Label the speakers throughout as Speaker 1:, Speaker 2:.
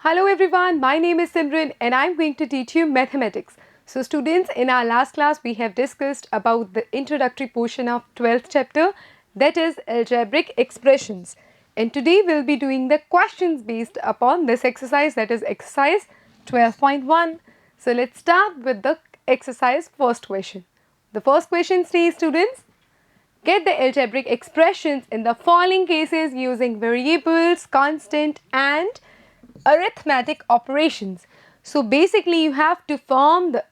Speaker 1: Hello everyone, my name is Simran and I am going to teach you mathematics. So students, in our last class we have discussed about the introductory portion of 12th chapter, that is algebraic expressions. And today we will be doing the questions based upon this exercise, that is exercise 12.1. So let's start with the exercise first question. The first question says, students, get the algebraic expressions in the following cases using variables, constant and arithmetic operations. So basically you have to form the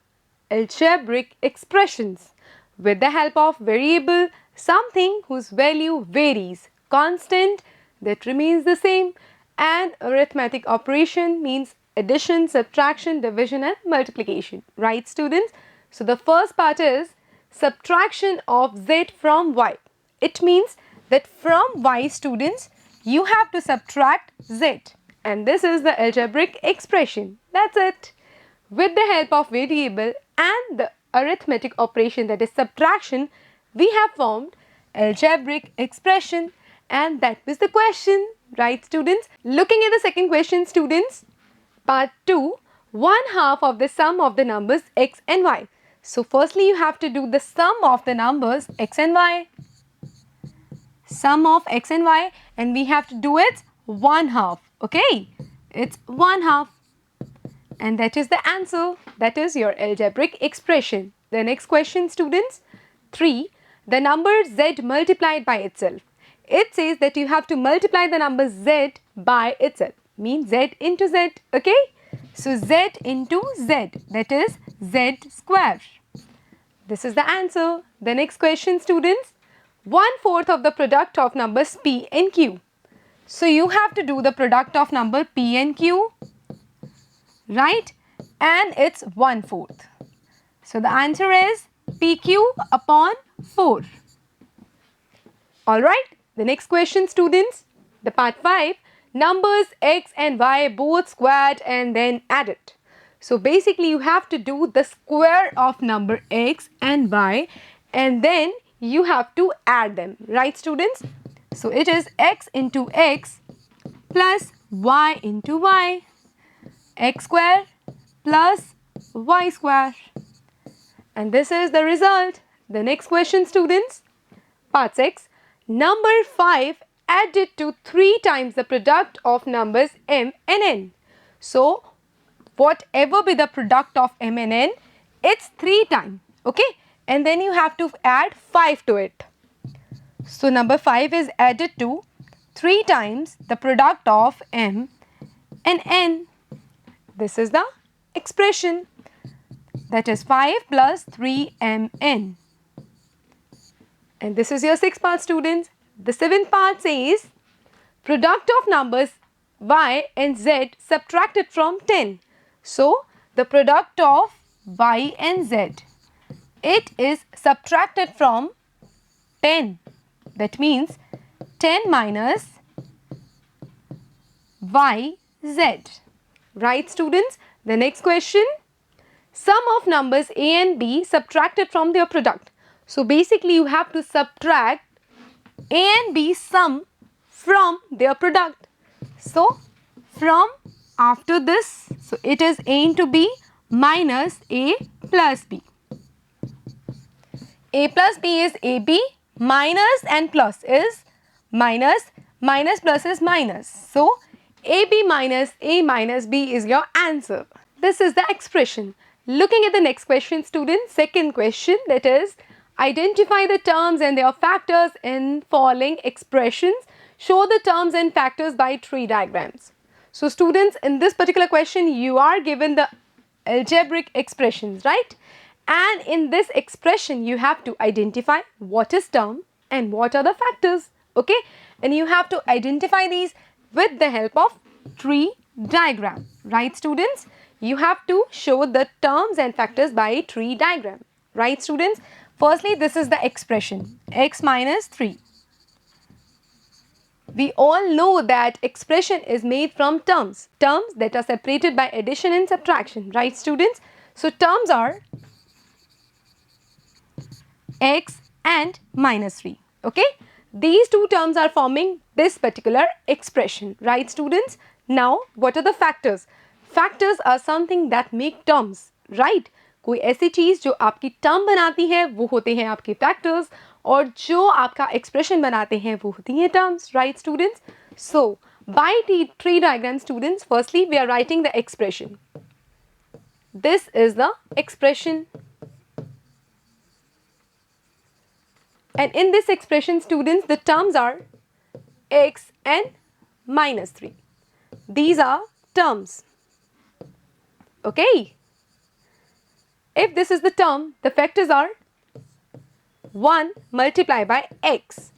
Speaker 1: algebraic expressions with the help of variable, something whose value varies, constant that remains the same, and arithmetic operation means addition, subtraction, division and multiplication. Right students? So the first part is subtraction of z from y. It means that from y, students, you have to subtract z. And this is the algebraic expression. That's it. With the help of variable and the arithmetic operation, that is subtraction, we have formed algebraic expression, and that was the question. Right students? Looking at the second question, students, part 2, 1/2 of the sum of the numbers x and y. So firstly you have to do the sum of the numbers x and y. Sum of x and y, and we have to do it 1/2. Okay, it's 1/2 and that is the answer. That is your algebraic expression. The next question, students, 3, the number z multiplied by itself. It says that you have to multiply the number z by itself, means z into z. Okay, so z into z, that is z square. This is the answer. The next question, students, 1/4 of the product of numbers p and q. So you have to do the product of number p and q, right? And it's 1/4. So the answer is pq upon 4. Alright, the next question, students, the part 5, numbers x and y both squared and then added. So basically you have to do the square of number x and y and then you have to add them, right students? So it is x into x plus y into y, x square plus y square, and this is the result. The next question, students, part 6, number 5 added to 3 times the product of numbers m and n. So whatever be the product of m and n, it's 3 times, okay, and then you have to add 5 to it. So number 5 is added to 3 times the product of m and n. This is the expression, that is 5 plus 3mn. And this is your 6th part, students. The 7th part says product of numbers y and z subtracted from 10. So the product of y and z, it is subtracted from 10. That means 10 minus yz. Right students? The next question, sum of numbers a and b subtracted from their product. So basically you have to subtract a and b sum from their product. So from after this, so it is a into b minus a plus b. A plus b is ab, minus and plus is minus, minus plus is minus. So AB minus A minus B is your answer. This is the expression. Looking at the next question, students, second question, that is identify the terms and their factors in following expressions. Show the terms and factors by tree diagrams. So students, in this particular question you are given the algebraic expressions, right? And in this expression you have to identify what is term and what are the factors, okay? And you have to identify these with the help of tree diagram, right students? You have to show the terms and factors by tree diagram, right students? Firstly, this is the expression x minus 3. We all know that expression is made from terms that are separated by addition and subtraction, right students? So terms are x and minus 3, okay? These two terms are forming this particular expression, right students? Now, what are the factors? Factors are something that make terms, right? कोई ऐसी चीज जो आपकी term बनाती है वो होते हैं आपके फैक्टर्स, और जो आपका एक्सप्रेशन बनाते हैं वो होती हैं terms, right students? So by tree diagram students, firstly we are writing the expression. This is the expression, and in this expression students, the terms are x and minus 3. These are terms. Okay, if this is the term, the factors are 1 multiplied by x.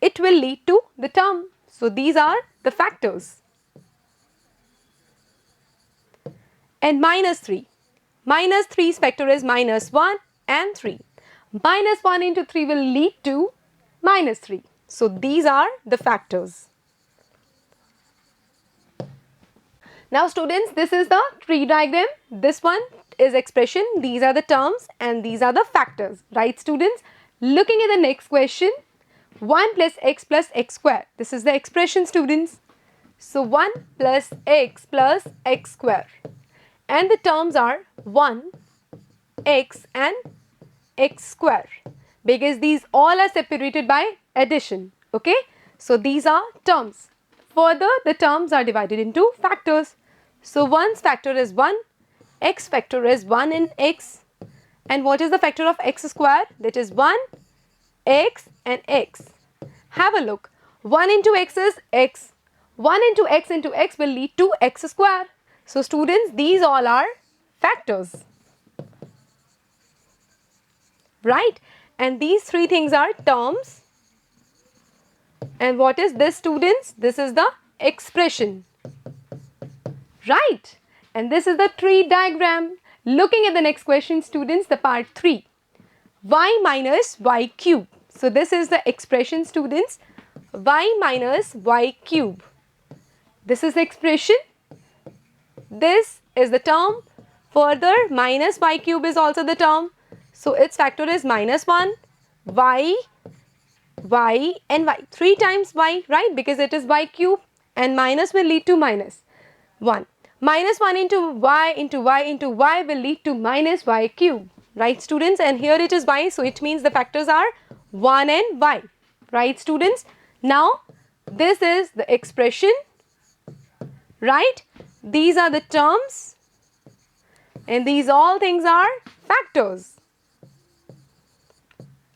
Speaker 1: It will lead to the term. So these are the factors. And minus 3. Minus 3's factor is minus 1 and 3. Minus 1 into 3 will lead to minus 3. So these are the factors. Now students, this is the tree diagram. This one is expression. These are the terms and these are the factors. Right students? Looking at the next question. 1 plus x square. This is the expression students. So 1 plus x square. And the terms are 1, x and x square, because these all are separated by addition. Okay, so these are terms. Further, the terms are divided into factors. So 1's factor is 1, x factor is 1 in x, and what is the factor of x square? That is 1, x and x. Have a look. 1 into x is x. 1 into x will lead to x square. So students, these all are factors, right? And these three things are terms. And what is this students? This is the expression, right? And this is the tree diagram. Looking at the next question students, the part 3, y minus y cube. So this is the expression students, y minus y cube. This is the expression. This is the term. Further, minus y cube is also the term. So its factor is minus 1, y and y. 3 times y, right? Because it is y cube, and minus will lead to minus 1. Minus 1 into y will lead to minus y cube. Right students? And here it is y, so it means the factors are 1 and y. Right students? Now, this is the expression. Right? These are the terms, and these all things are factors.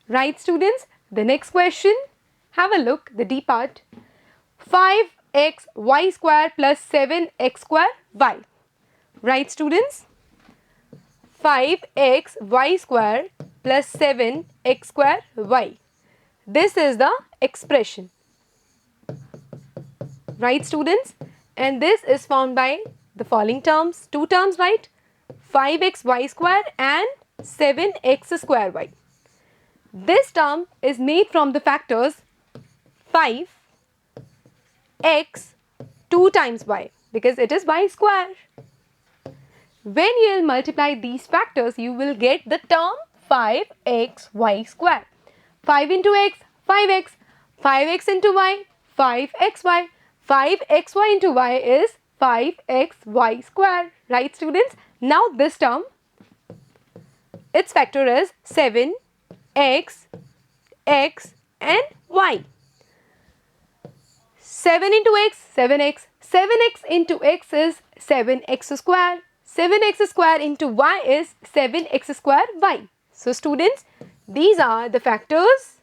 Speaker 1: Right students? The next question, have a look, the D part. 5x y square plus 7x square y. Right students? 5x y square plus 7x square y. This is the expression. Right students? And this is formed by the following terms, two terms, right? 5xy square and 7x square y. This term is made from the factors 5, x, 2 times y, because it is y square. When you will multiply these factors, you will get the term 5xy square. 5 into x, 5x. 5x into y, 5xy. 5xy into y is 5xy square. Right students? Now this term, its factor is 7, x, x and y. 7 into x, 7x. 7x into x is 7x square. 7x square into y is 7x square y. So students, these are the factors.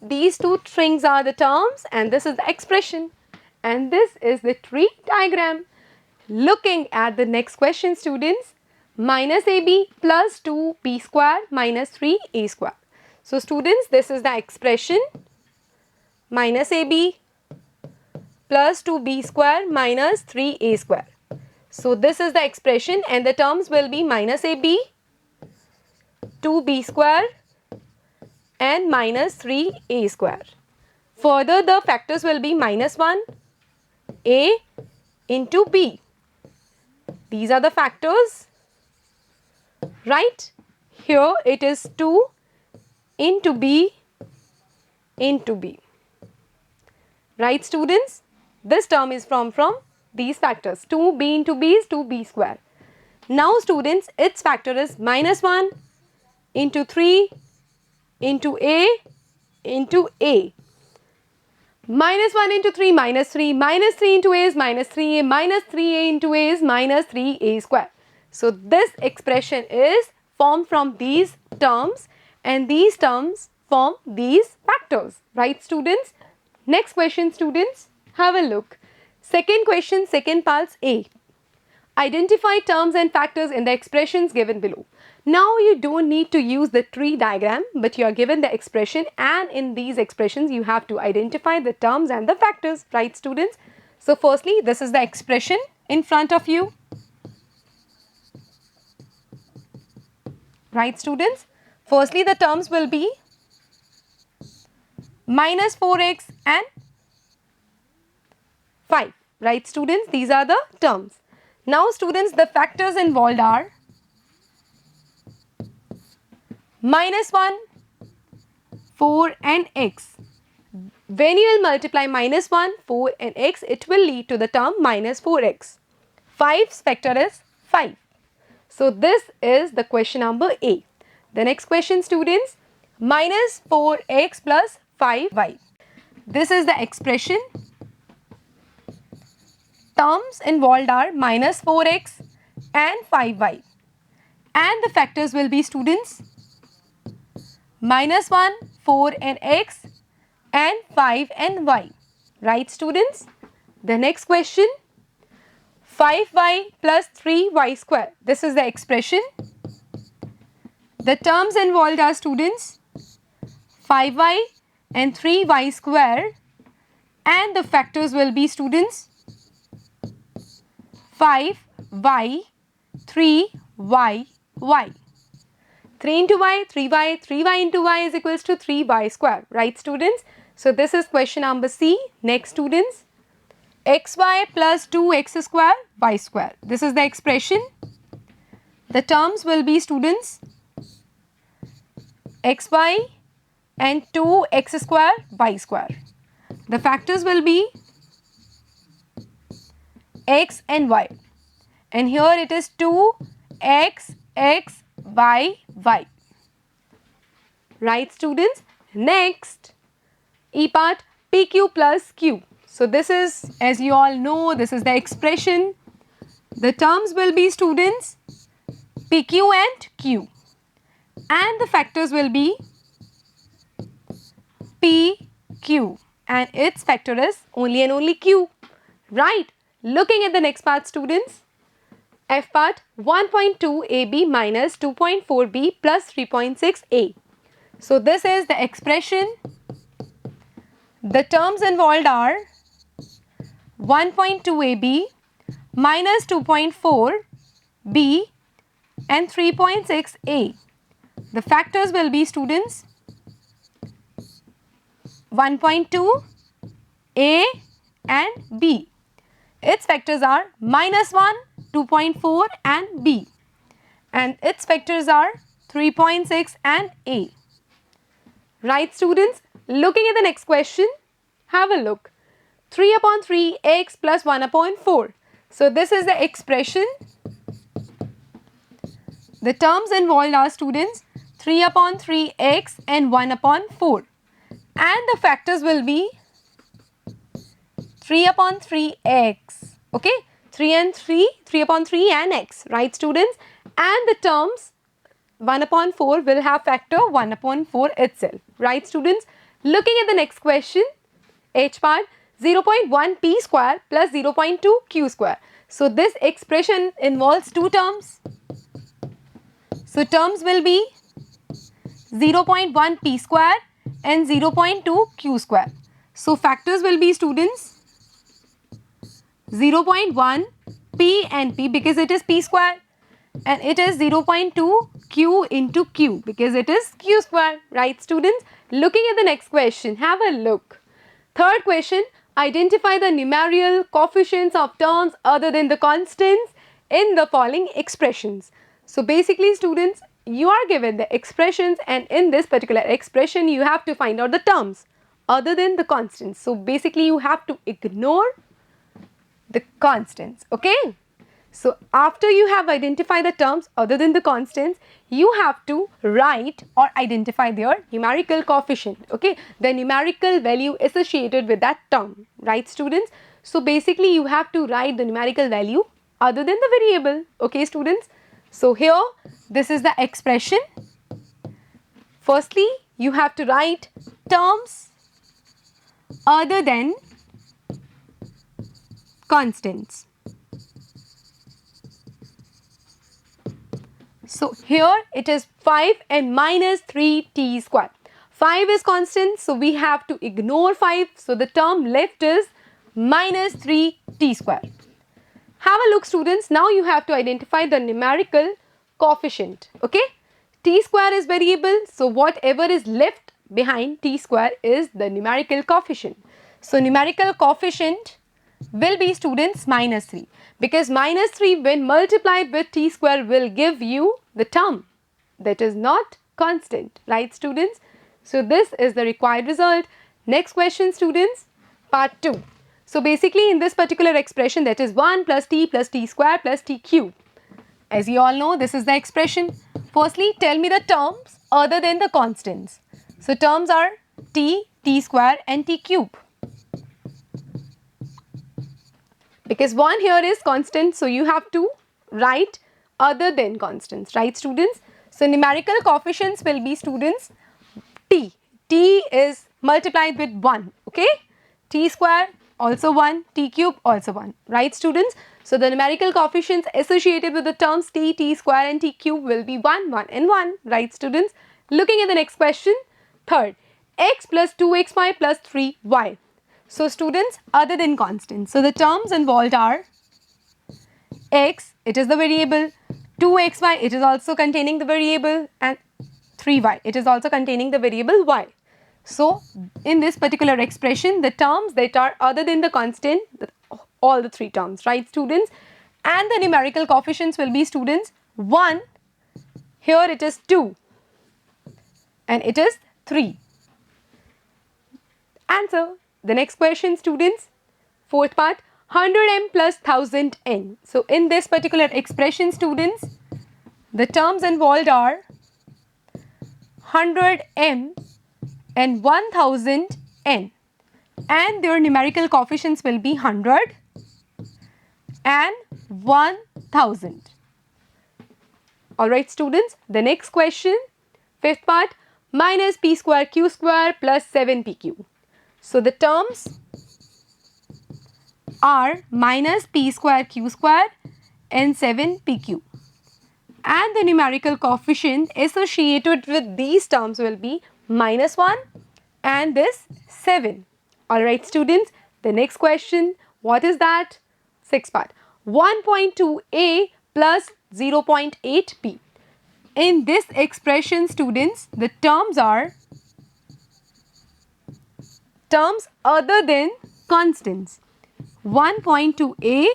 Speaker 1: These two strings are the terms, and this is the expression, and this is the tree diagram. Looking at the next question students, minus ab plus 2b square minus 3a square. So students, this is the expression, minus ab plus 2b square minus 3a square. So this is the expression, and the terms will be minus ab, 2b square and minus 3a square. Further, the factors will be minus 1, a into b. These are the factors, right? Here it is 2 into b into b. Right students? This term is from these factors. 2b into b is 2b square. Now students, its factor is minus 1 into 3 into a into a. Minus 1 into 3 minus 3, minus 3 into a is minus 3a, minus 3a into a is minus 3a square. So this expression is formed from these terms and these terms form these factors. Right students? Next question students, have a look. Second question, second part A. Identify terms and factors in the expressions given below. Now you don't need to use the tree diagram, but you are given the expression, and in these expressions you have to identify the terms and the factors, right students? So firstly, this is the expression in front of you. Right students? Firstly, the terms will be minus 4x and 5. Right students? These are the terms. Now students, the factors involved are minus 1, 4 and x. When you will multiply minus 1, 4 and x, it will lead to the term minus 4x. 5's factor is 5. So this is the question number A. The next question students, minus 4x plus 5y. This is the expression. Terms involved are minus 4x and 5y. And the factors will be students, minus 1, 4 and x and 5 and y. Right students? The next question, 5y plus 3y square. This is the expression. The terms involved are students, 5y and 3y square, and the factors will be students, 5y, 3y, y. 3 into y, 3y, 3y into y is equals to 3y square. Right students? So this is question number C. Next students, xy plus 2x square, y square. This is the expression. The terms will be students, xy and 2x square, y square. The factors will be x and y. And here it is 2x, x, y, y. Right students? Next, E part, PQ plus Q. So this is, as you all know, this is the expression. The terms will be students, PQ and Q. And the factors will be PQ. And its factor is only and only Q. Right? Looking at the next part students, F part, 1.2 AB minus 2.4 B plus 3.6 A. So this is the expression. The terms involved are 1.2 AB minus 2.4 B and 3.6 A. The factors will be students, 1.2 A and B. Its factors are minus 1, 2.4 and B. And its factors are 3.6 and A. Right students? Looking at the next question, have a look. 3 upon 3 x plus 1 upon 4. So this is the expression. The terms involved are students, 3 upon 3 x and 1 upon 4. And the factors will be 3 upon 3 x. Okay? 3 and 3, 3 upon 3 and x. Right students? And the terms 1 upon 4 will have factor 1 upon 4 itself. Right students? Looking at the next question, H part, 0.1 p square plus 0.2 q square. So this expression involves two terms. So terms will be 0.1 p square and 0.2 q square. So factors will be students, 0.1 p and p because it is p square, and it is 0.2 q into q because it is q square. Right students? Looking at the next question, have a look. Third question, identify the numerical coefficients of terms other than the constants in the following expressions. So basically students, you are given the expressions, and in this particular expression you have to find out the terms other than the constants. So basically you have to ignore the constants, okay? So after you have identified the terms other than the constants, you have to write or identify their numerical coefficient, okay? The numerical value associated with that term, right students? So basically you have to write the numerical value other than the variable, okay students? So here this is the expression. Firstly, you have to write terms other than constants. So here it is 5 and minus 3t square. 5 is constant, so we have to ignore 5. So the term left is minus 3t square. Have a look students. Now you have to identify the numerical coefficient. Okay. T square is variable. So whatever is left behind t square is the numerical coefficient. So numerical coefficient will be students minus 3, because minus 3 when multiplied with t square will give you the term that is not constant, right students? So this is the required result. Next question students, part 2. So basically in this particular expression, that is 1 plus t square plus t cube. As you all know, this is the expression. Firstly, tell me the terms other than the constants. So terms are t square and t cube. Because 1 here is constant, so you have to write other than constants, right students? So numerical coefficients will be students t. T is multiplied with 1, okay? T square also 1, t cube also 1, right students? So the numerical coefficients associated with the terms t square and t cube will be 1, 1 and 1, right students? Looking at the next question, third, x plus 2xy plus 3y. So students, other than constants. So the terms involved are x, it is the variable, 2xy, it is also containing the variable, and 3y, it is also containing the variable y. So in this particular expression, the terms that are other than the constant, all the 3 terms, right students? And the numerical coefficients will be students 1, here it is 2, and it is 3. Answer. The next question students, fourth part, 100m plus 1000n. So in this particular expression students, the terms involved are 100m and 1000n, and their numerical coefficients will be 100 and 1000. Alright students, the next question, fifth part, minus p square q square plus 7pq. So the terms are minus p square q square and 7pq, and the numerical coefficient associated with these terms will be minus 1 and this 7. Alright students, the next question, what is that? Sixth part, 1.2a plus 0.8b. In this expression students, the terms are terms other than constants, 1.2a,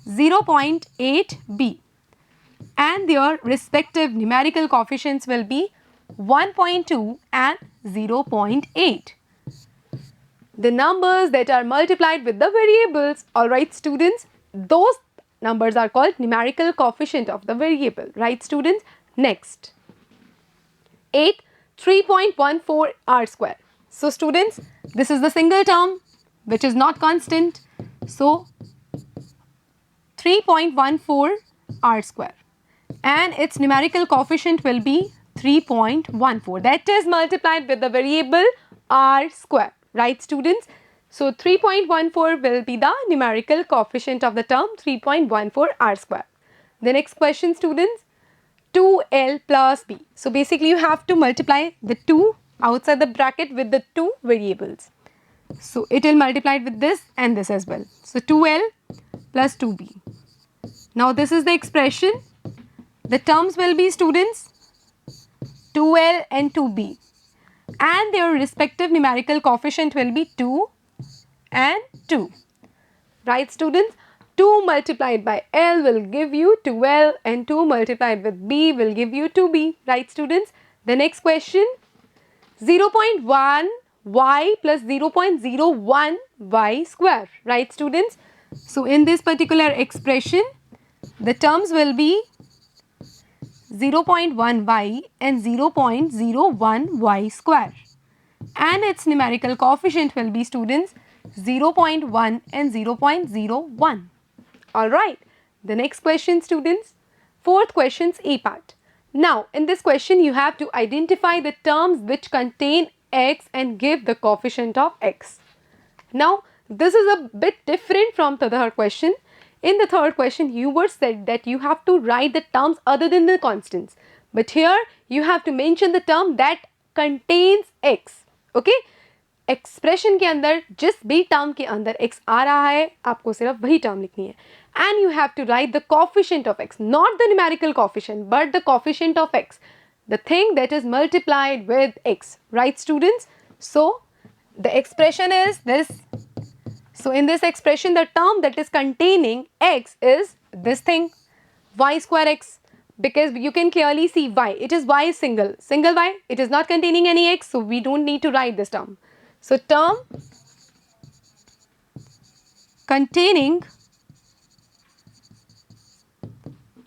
Speaker 1: 0.8b, and their respective numerical coefficients will be 1.2 and 0.8. The numbers that are multiplied with the variables, alright students, those numbers are called numerical coefficient of the variable, right students? Next, 8, 3.14 r square. So students, this is the single term which is not constant. So 3.14 r square, and its numerical coefficient will be 3.14. That is multiplied with the variable r square, right students? So 3.14 will be the numerical coefficient of the term 3.14 r square. The next question students, 2l plus b. So basically you have to multiply the 2 outside the bracket with the 2 variables. So it will multiply with this and this as well. So 2l plus 2b. Now this is the expression. The terms will be students 2l and 2b, and their respective numerical coefficient will be 2 and 2. Right students? 2 multiplied by l will give you 2l, and 2 multiplied with b will give you 2b. Right students? The next question, 0.1 y plus 0.01 y square, right students? So in this particular expression, the terms will be 0.1 y and 0.01 y square, and its numerical coefficient will be, students, 0.1 and 0.01. Alright, the next question, students, fourth question's A part. Now in this question you have to identify the terms which contain x and give the coefficient of x. Now this is a bit different from the third question. In the third question you were said that you have to write the terms other than the constants, but here you have to mention the term that contains x. Okay, expression के अंदर जिस भी term के अंदर x आ रहा है आपको सिर्फ वही टर्म लिखनी है, and you have to write the coefficient of x, not the numerical coefficient but the coefficient of x, the thing that is multiplied with x, right students? So the expression is this. So in this expression the term that is containing x is this thing, y square x, because you can clearly see y, it is y single y, it is not containing any x, so we don't need to write this term. So term containing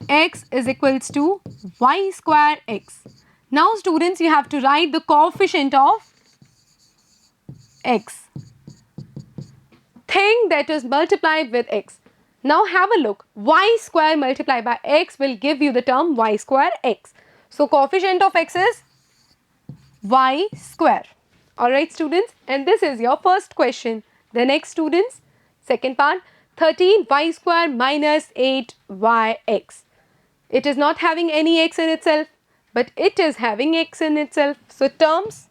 Speaker 1: x is equals to y square x. Now students, you have to write the coefficient of x, thing that is multiplied with x. Now have a look, y square multiplied by x will give you the term y square x. So coefficient of x is y square. Alright students, and this is your first question. The next, students, second part, 13y square minus 8yx. It is not having any x in itself, but it is having x in itself. So terms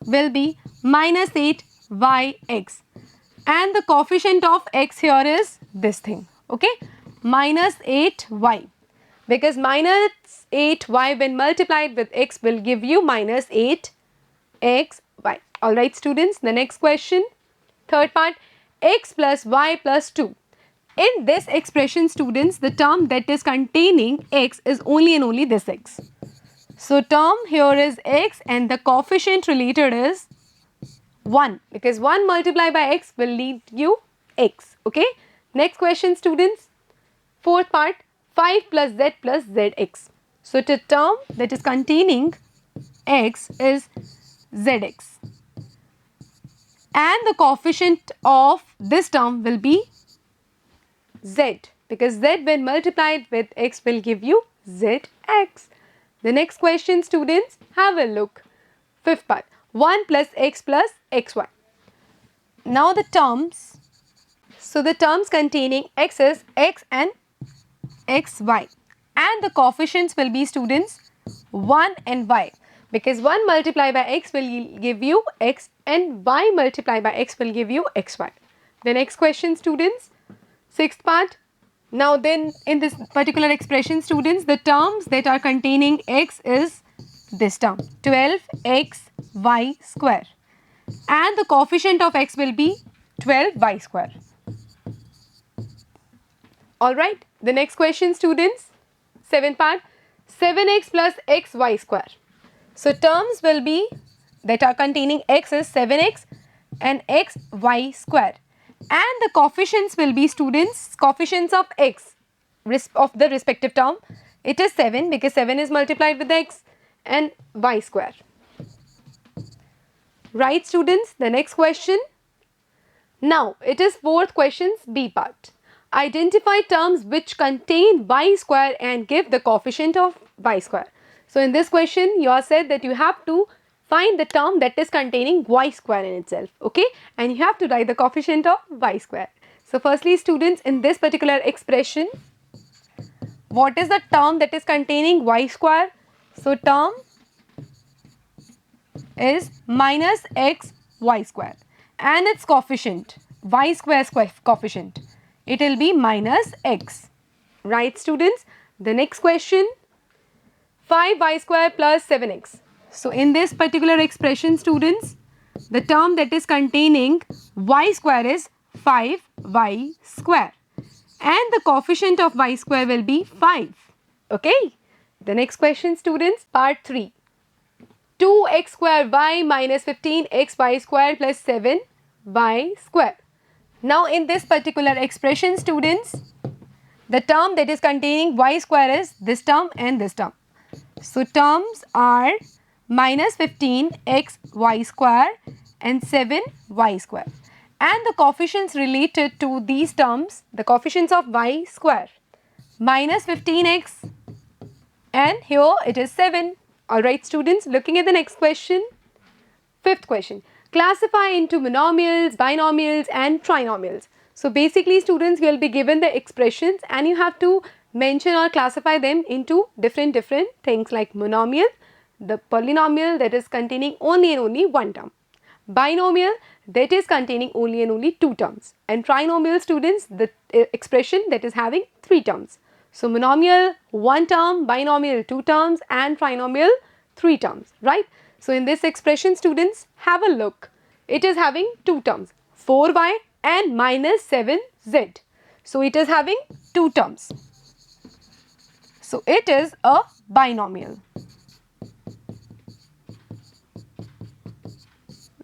Speaker 1: will be minus 8yx, and the coefficient of x here is this thing, okay, minus 8y, because minus 8y when multiplied with x will give you minus 8xy. Alright students, the next question, third part, x plus y plus 2. In this expression, students, the term that is containing x is only and only this x. So term here is x and the coefficient related is 1, because 1 multiplied by x will lead you x, okay. Next question, students, fourth part, 5 plus zx. So the term that is containing x is zx, and the coefficient of this term will be z, because z when multiplied with x will give you zx. The next question, students, have a look, fifth part, 1 plus xy. Now the terms, so the terms containing x is x and xy, and the coefficients will be, students, 1 and y, because 1 multiplied by x will give you x and y multiplied by x will give you xy. The next question, students, sixth part. Now then, in this particular expression, students, the terms that are containing x is this term, 12xy square, and the coefficient of x will be 12y square. Alright, the next question, students, seventh part, 7x plus xy square. So terms will be that are containing x is 7x and xy square, and the coefficients will be, students, coefficients of x of the respective term. It is 7 because 7 is multiplied with x, and y square. Right students, the next question. Now it is fourth question's B part. Identify terms which contain y square and give the coefficient of y square. So in this question you are said that you have to find the term that is containing y square in itself, okay, and you have to write the coefficient of y square. So firstly, students, in this particular expression, what is the term that is containing y square? So term is minus xy square, and its coefficient, y square's coefficient, it will be minus x. Right students, the next question, 5y square plus 7x. So in this particular expression, students, the term that is containing y square is 5y square, and the coefficient of y square will be 5, okay. The next question, students, part 3. 2x square y minus 15x y square plus 7y square. Now in this particular expression, students, the term that is containing y square is this term and this term. So terms are minus 15x y square and 7y square. And the coefficients related to these terms, the coefficients of y square, minus 15x and here it is 7. Alright students, looking at the next question. Fifth question. Classify into monomials, binomials and trinomials. So basically students, you will be given the expressions and you have to mention or classify them into different things like monomial, the polynomial that is containing only and only one term, binomial that is containing only and only two terms, and trinomial students, the expression that is having three terms. So monomial one term, binomial two terms and trinomial three terms, right? So in this expression students, have a look. It is having two terms, 4y and minus 7z. So it is having two terms. So it is a binomial.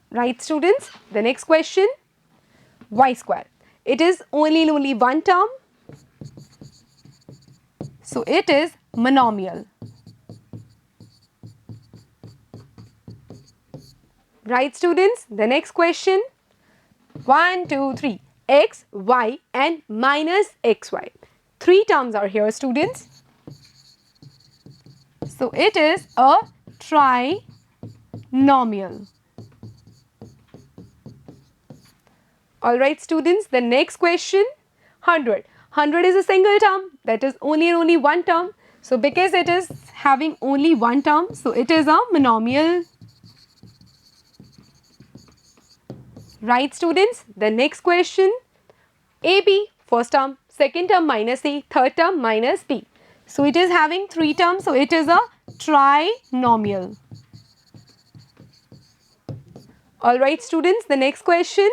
Speaker 1: Right students? The next question, y square. It is only and only one term. So it is monomial. Right students? The next question, 1, 2, 3, x, y and minus xy. Three terms are here students. So it is a trinomial. Alright students, the next question, 100. 100 is a single term, that is only and only one term. So because it is having only one term, so it is a monomial. Right students, the next question, AB, first term, second term minus A, third term minus B. So it is having three terms, so it is a trinomial. Alright students, the next question,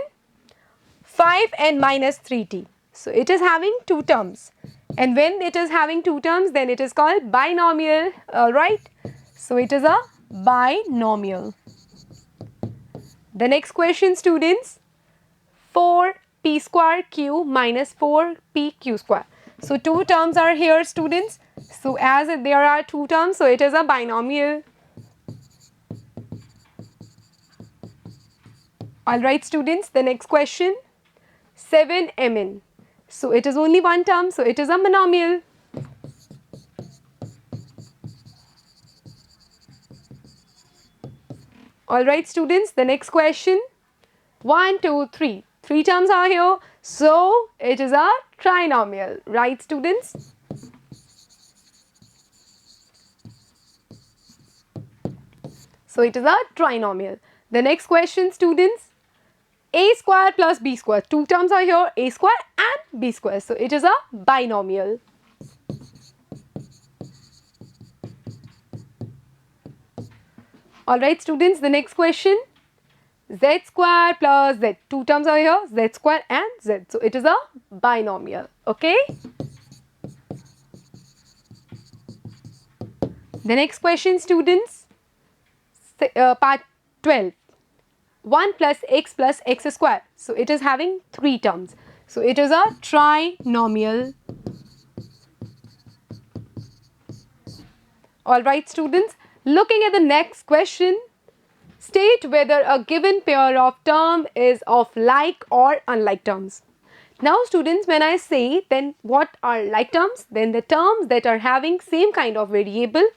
Speaker 1: 5n minus 3t. So it is having two terms, and when it is having two terms, then it is called binomial. Alright, so it is a binomial. The next question students, 4p square q minus 4pq square. So two terms are here students. So as there are two terms, so it is a binomial. Alright students, the next question, 7mn. So it is only one term, so it is a monomial. Alright students, the next question, 1, 2, 3. Three terms are here, so it is a trinomial. Right students? So it is a trinomial. The next question students, a square plus b square. Two terms are here, a square and b square. So it is a binomial. Alright students, the next question, z square plus z. Two terms are here, z square and z. So it is a binomial. Okay. The next question students, part 12. 1 plus x square. So it is having three terms. So it is a trinomial. Alright students, looking at the next question, state whether a given pair of term is of like or unlike terms. Now students, when I say then what are like terms, then the terms that are having same kind of variable,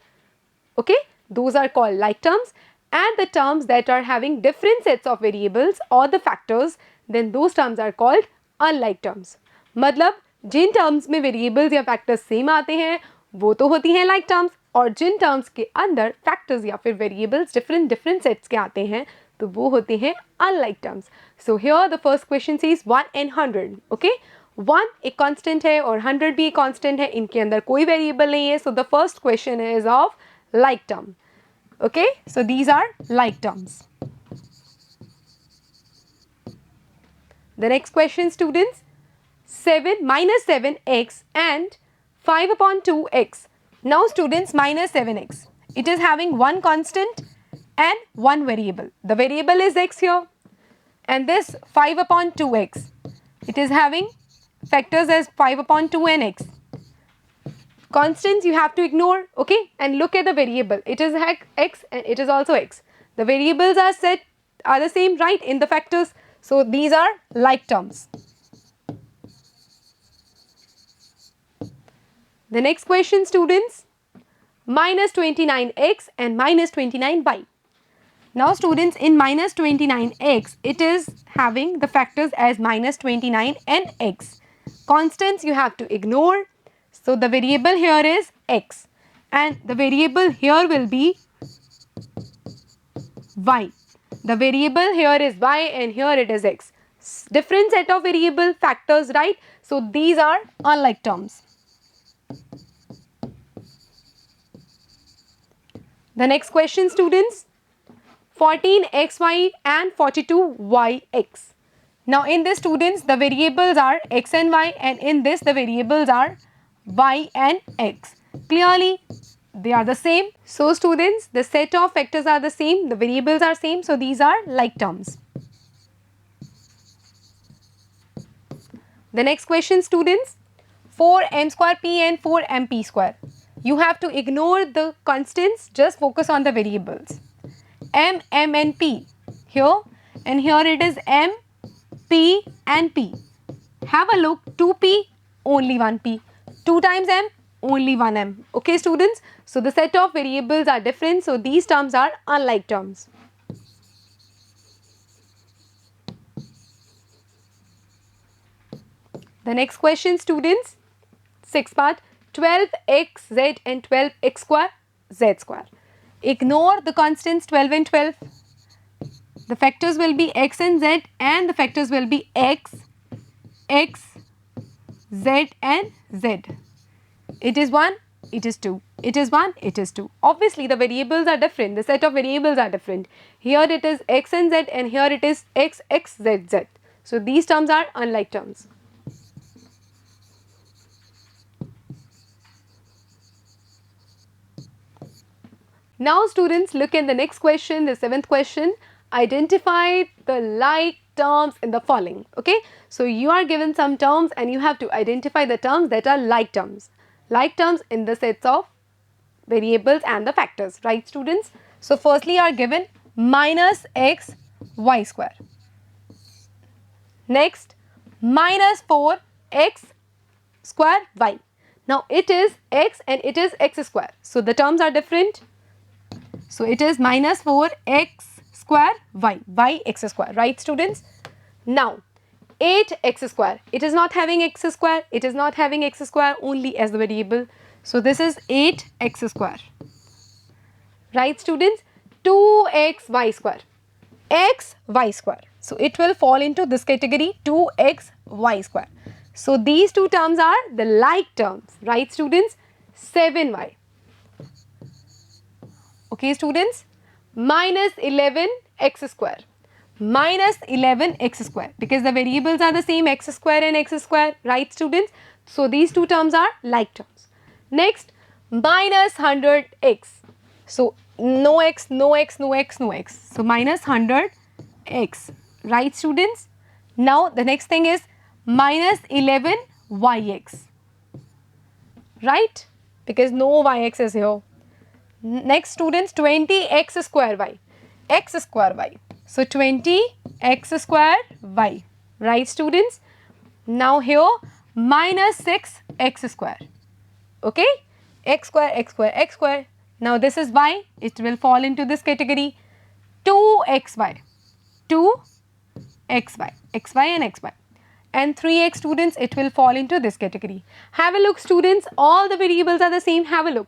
Speaker 1: okay, those are called like terms, and the terms that are having different sets of variables or the factors, then those terms are called unlike terms. मतलब जिन terms में variables या factors same आते हैं वो तो होती हैं like terms, और जिन terms के अंदर factors या फिर variables different sets के आते हैं तो वो होते हैं unlike terms. So here the first question says 1 and 100. Okay, 1 एक constant है और 100 भी एक constant है, इनके अंदर कोई variable नहीं है. So the first question is of like term. Okay, so these are like terms. The next question students, 7 minus 7x and 5 upon 2x. Now students, minus 7x, it is having one constant and one variable. The variable is x here, and this 5 upon 2x. It is having factors as 5 upon 2 and x. Constants you have to ignore, okay, and look at the variable. It is x and it is also x. The variables are the same, right, in the factors. So these are like terms. The next question, students, minus 29x and minus 29y. Now students, in minus 29x, it is having the factors as minus 29 and x. Constants you have to ignore. So the variable here is x and the variable here will be y. The variable here is y and here it is x. Different set of variable factors, right? So these are unlike terms. The next question, students, 14xy and 42yx. Now in this, students, the variables are x and y, and in this the variables are y and x. Clearly they are the same. So students, the set of factors are the same, the variables are same, so these are like terms. The next question, students, 4m square p and 4mp square. You have to ignore the constants, just focus on the variables. M and p here, and here it is m, p and p. Have a look, 2p, only 1p. 2 times m, only 1m. Okay, students? So the set of variables are different, so these terms are unlike terms. The next question, students, 6th part, 12xz and 12x square z square. Ignore the constants 12 and 12. The factors will be x and z, and the factors will be x, z and z. It is 1, it is 2. It is 1, it is 2. Obviously the variables are different, the set of variables are different. Here it is x and z, and here it is x, z, z. So these terms are unlike terms. Now students, look at the next question, the 7th question. Identify the like terms in the following. Okay, so you are given some terms and you have to identify the terms that are like terms. Like terms in the sets of variables and the factors, right, students? So firstly are given minus x y square. Next, minus 4x square y. Now it is x and it is x square. So the terms are different. So it is minus 4x square y x square, right, students? Now 8x square, it is not having x square, it is not having x square only as the variable. So this is 8x square, right, students? 2xy square, xy square. So it will fall into this category, 2xy square. So these two terms are the like terms, right, students? 7y. Okay, students, minus 11x square, minus 11x square, because the variables are the same, x square and x square, right, students? So these two terms are like terms. Next, minus 100x. So no x, no x, no x, no x. So minus 100x, right, students? Now the next thing is minus 11yx, right, because no yx is here. Next, students, 20x square y, x square y. So 20x square y, right, students? Now here minus 6x square, okay, x square, x square, x square. Now this is y, it will fall into this category, 2xy, 2xy, xy and xy. And 3x, students, it will fall into this category. Have a look, students, all the variables are the same. Have a look.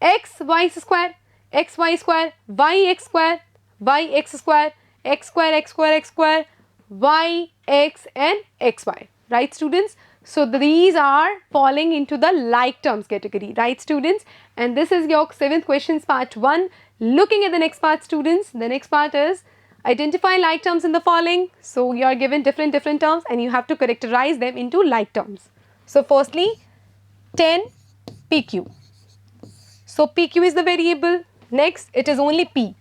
Speaker 1: X y square, x y square, y x square, y x square, x square, x square, x square, y x and x y, right, students? So these are falling into the like terms category, right, students? And this is your 7th questions part 1. Looking at the next part, students, the next part is identify like terms in the following. So you are given different terms and you have to characterize them into like terms. So firstly, 10 PQ. So PQ is the variable. Next, it is only P.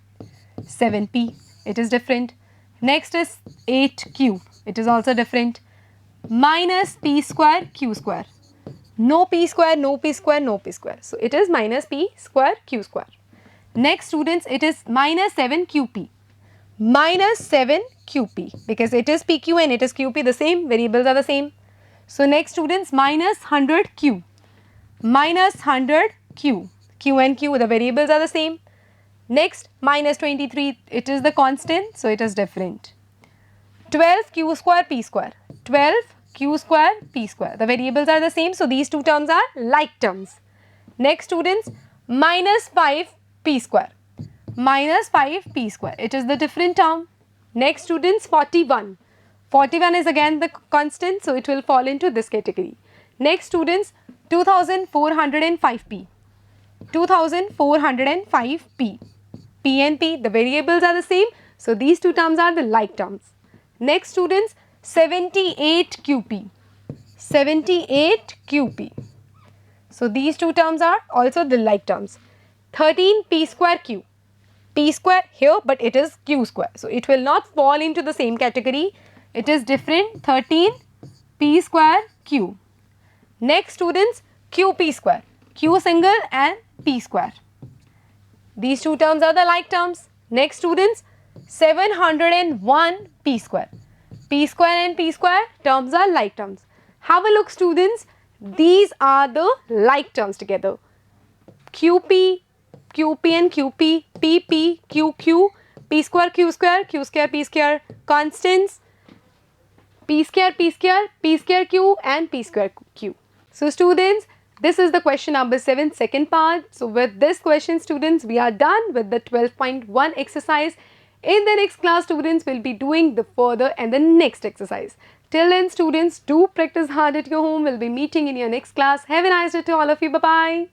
Speaker 1: 7p. It is different. Next is 8q. It is also different. Minus p square q square. No p square, no p square, no p square. So it is minus p square q square. Next students, it is minus 7qp. Minus 7qp, because it is pq and it is qp, the same, variables are the same. So next students, minus 100q. Minus 100q. Q and q, the variables are the same. Next, minus 23, it is the constant, so it is different. 12q square p square. 12q square p square. The variables are the same, so these two terms are like terms. Next students, minus 5p square. Minus 5p square. It is the different term. Next students, 41. 41 is again the constant, so it will fall into this category. Next students, 2405p. 2405p. P and P, the variables are the same, so these two terms are the like terms. Next students, 78qp. 78qp. So these two terms are also the like terms. 13p square q. P square here, but it is q square, so it will not fall into the same category. It is different. 13p square q. Next students, qp square. Q single and p square. These two terms are the like terms. Next students, 701 p square. P square and p square terms are like terms. Have a look students, these are the like terms together. QP, QP and QP, PP, QQ, P square, Q square, Q square, P square, constants, P square, P square, P square Q and P square Q. So students, this is the question number 7, second part. So with this question students, we are done with the 12.1 exercise. In the next class students will be doing the further and the next exercise. Till then students, do practice hard at your home. We'll be meeting in your next class. Have a nice day to all of you. Bye-bye.